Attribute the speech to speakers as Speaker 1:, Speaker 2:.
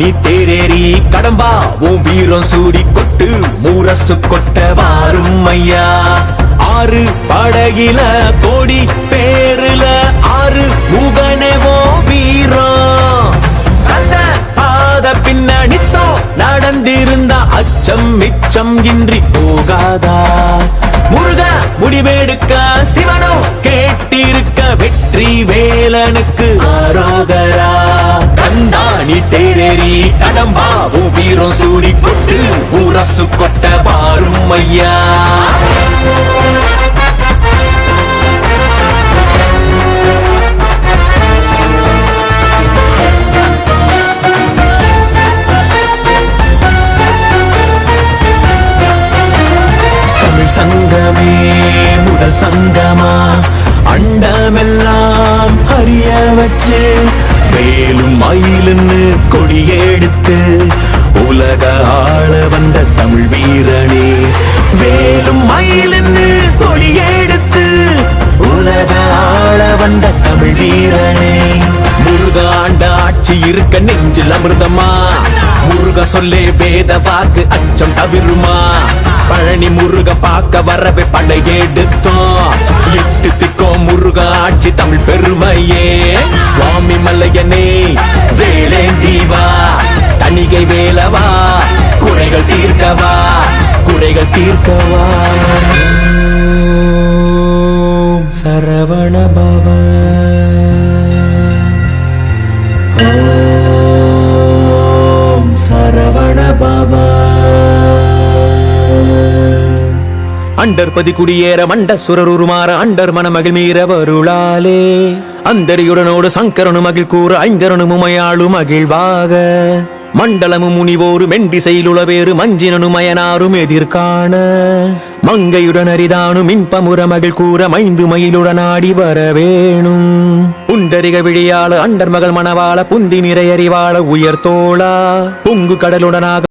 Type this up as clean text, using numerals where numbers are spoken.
Speaker 1: நீ தேரேறி கடம்பா உன் வீரம் சூடி கொட்டு மூரசு கொட்ட வாரும் ஐயா. ஆறு படகில கோடி பேருல ஆறு முகனவோ வீரம் அந்த பாத பின்னணித்தோ நடந்திருந்தா அச்சம் மிச்சம் இன்றி போகாதா. முருக முடிவெடுக்க சிவனோ கேட்டிருக்க வெற்றி வேலனுக்கு ஆரோகரா. கந்தாணி தேரேறி கடம்பாவும் வீரம் சூடி கொட்டு ஊரசு கொட்ட வாரும் ஐயா. சங்கமே முதல் சங்கமா அண்டமெல்லாம் அறிய வச்சு வேலும் மயிலுன்னு கொடியெடுத்து உலக ஆள வந்த தமிழ் வீரனே. வேலும் மயிலுன்னு கொடியெடுத்து உலக ஆள வந்த தமிழ் வீரனே. முருக ஆண்ட ஆட்சி இருக்க நெஞ்சில் அமிர்தமா முருக சொல்லே வேத வாக்கு அச்சம் தவிருமா. பழனி முருக பார்க்க வரவே படையெடுத்தோம் எட்டு திக்கோம் முருக ஆட்சி தமிழ் பெருமையே. சுவாமி மல்லையனே வேலேந்தீவா தணிகை வேலவா குறைகள் தீர்க்கவா குறைகள் தீர்க்கவா. சரவண பவ சரவண பவ. அண்டர்பதி குடியேற மண்ட சுரருமாற அண்டர் மனமகிழ் மீற வருளாலே அந்தரியுடனோடு சங்கரனு மகிழ் கூற ஐங்கரனு முமையாளு மகிழ்வாக. மண்டலமு முனிவோரு மெண்டிசையிலுளவேறு மஞ்சினனு மயனாரும் எதிர்காண மங்கையுடன் அரிதானும் இன்பமுற மகிழ் கூற மைந்து மயிலுடன் ஆடி வரவேணும். புண்டரிக விழியாள அண்டர் மகள் மணவாள புந்தி நிறையறிவாள உயர்த்தோளா பொங்கு கடலுடனாக